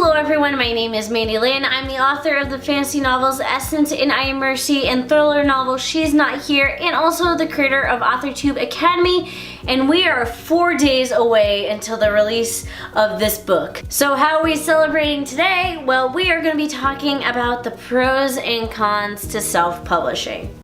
Hello everyone, my name is Mandi Lynn. I'm the author of the fantasy novels Essence in I Am Mercy and thriller novel She's Not Here, and also the creator of AuthorTube Academy, and we are 4 days away until the release of this book. So how are we celebrating today? Well, we are going to be talking about the pros and cons to self-publishing.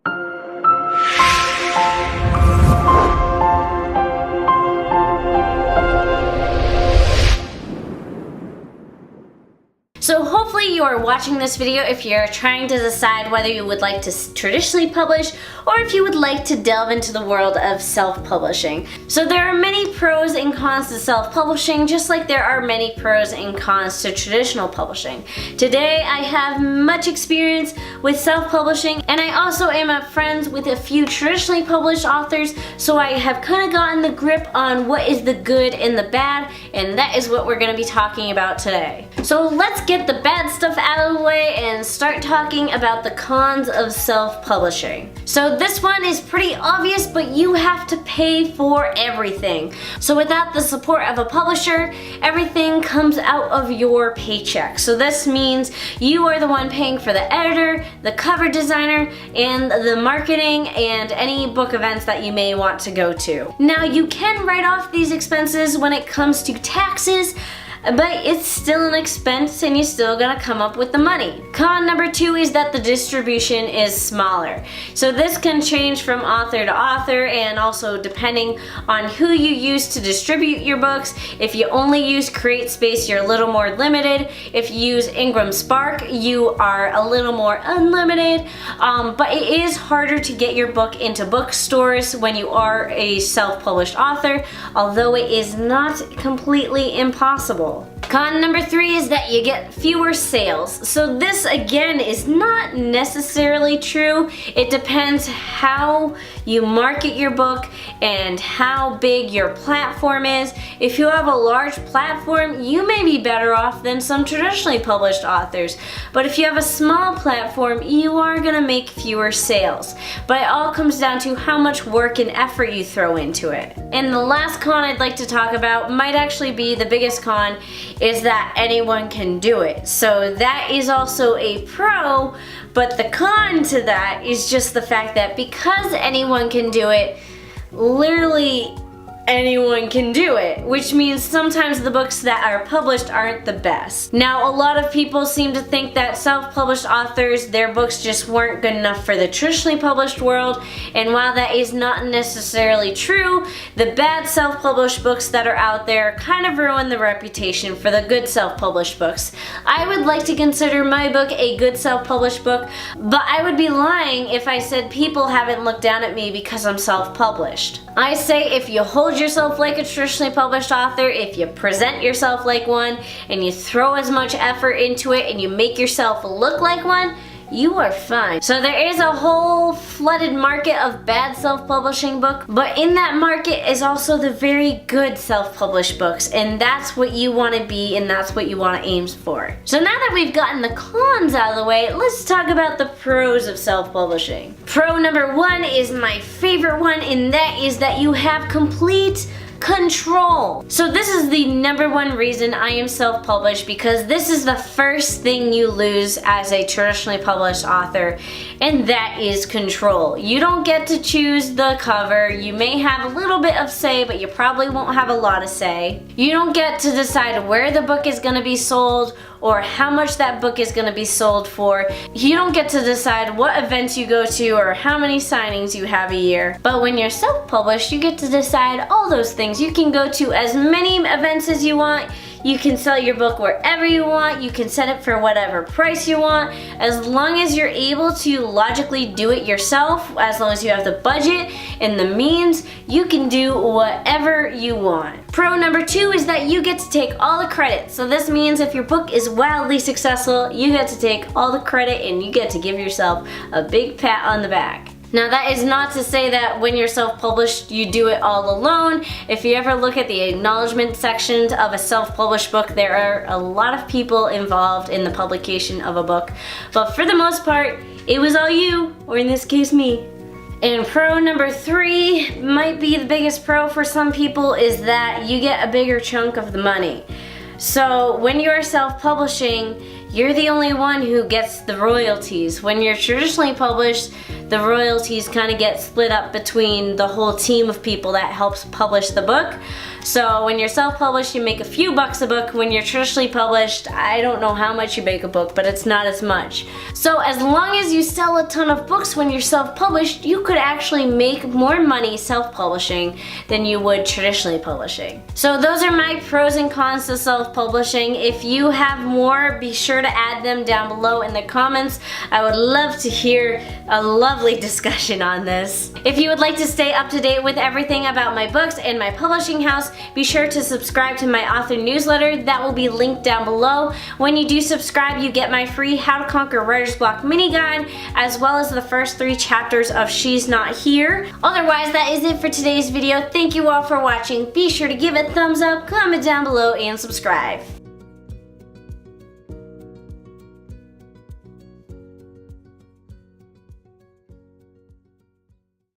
So hopefully you are watching this video if you're trying to decide whether you would like to traditionally publish or if you would like to delve into the world of self-publishing. So there are many pros and cons to self-publishing, just like there are many pros and cons to traditional publishing. Today I have much experience with self-publishing, and I also am friends with a few traditionally published authors, so I have kind of gotten the grip on what is the good and the bad, and that is what we're going to be talking about today. So let's get the bad stuff out of the way and start talking about the cons of self-publishing. So this one is pretty obvious, but you have to pay for everything. So without the support of a publisher, everything comes out of your paycheck. So this means you are the one paying for the editor, the cover designer, and the marketing and any book events that you may want to go to. Now you can write off these expenses when it comes to taxes, but it's still an expense and you're still gonna come up with the money. Con number 2 is that the distribution is smaller. So this can change from author to author, and also depending on who you use to distribute your books. If you only use CreateSpace, you're a little more limited. If you use Ingram Spark, you are a little more unlimited. But it is harder to get your book into bookstores when you are a self-published author, although it is not completely impossible. Con number 3 is that you get fewer sales. So this again is not necessarily true. It depends how you market your book and how big your platform is. If you have a large platform, you may be better off than some traditionally published authors. But if you have a small platform, you are gonna make fewer sales. But it all comes down to how much work and effort you throw into it. And the last con I'd like to talk about might actually be the biggest con, is that anyone can do it. So that is also a pro, but the con to that is just the fact that because anyone can do it, literally anyone can do it, which means sometimes the books that are published aren't the best. Now, a lot of people seem to think that self-published authors, their books just weren't good enough for the traditionally published world, and while that is not necessarily true, the bad self-published books that are out there kind of ruin the reputation for the good self-published books. I would like to consider my book a good self-published book, but I would be lying if I said people haven't looked down at me because I'm self-published. I say if you hold yourself like a traditionally published author, if you present yourself like one, and you throw as much effort into it and you make yourself look like one, you are fine. So there is a whole flooded market of bad self-publishing books, but in that market is also the very good self-published books, and that's what you want to be and that's what you want to aim for. So now that we've gotten the cons out of the way, let's talk about the pros of self-publishing. Pro number 1 is my favorite one, and that is that you have complete control. So this is the number 1 reason I am self-published, because this is the first thing you lose as a traditionally published author, and that is control. You don't get to choose the cover. You may have a little bit of say, but you probably won't have a lot of say. You don't get to decide where the book is going to be sold or how much that book is going to be sold for. You don't get to decide what events you go to or how many signings you have a year. But when you're self-published, you get to decide all those things. You can go to as many events as you want. You can sell your book wherever you want. You can set it for whatever price you want. As long as you're able to logically do it yourself, as long as you have the budget and the means, you can do whatever you want. Pro number 2 is that you get to take all the credit. So this means if your book is wildly successful, you get to take all the credit and you get to give yourself a big pat on the back. Now that is not to say that when you're self-published you do it all alone. If you ever look at the acknowledgement sections of a self-published book, there are a lot of people involved in the publication of a book. But for the most part, it was all you, or in this case me. And pro number 3 might be the biggest pro for some people, is that you get a bigger chunk of the money. So when you're self-publishing, you're the only one who gets the royalties. When you're traditionally published, the royalties kind of get split up between the whole team of people that helps publish the book. So when you're self-published, you make a few bucks a book. When you're traditionally published, I don't know how much you make a book, but it's not as much. So as long as you sell a ton of books when you're self-published, you could actually make more money self-publishing than you would traditionally publishing. So those are my pros and cons to self-publishing. If you have more, be sure to add them down below in the comments. I would love to hear a lovely discussion on this. If you would like to stay up to date with everything about my books and my publishing house, be sure to subscribe to my author newsletter. That will be linked down below. When you do subscribe, you get my free How to Conquer Writer's Block mini guide, as well as the first 3 chapters of She's Not Here. Otherwise, that is it for today's video. Thank you all for watching. Be sure to give it a thumbs up, comment down below, and subscribe.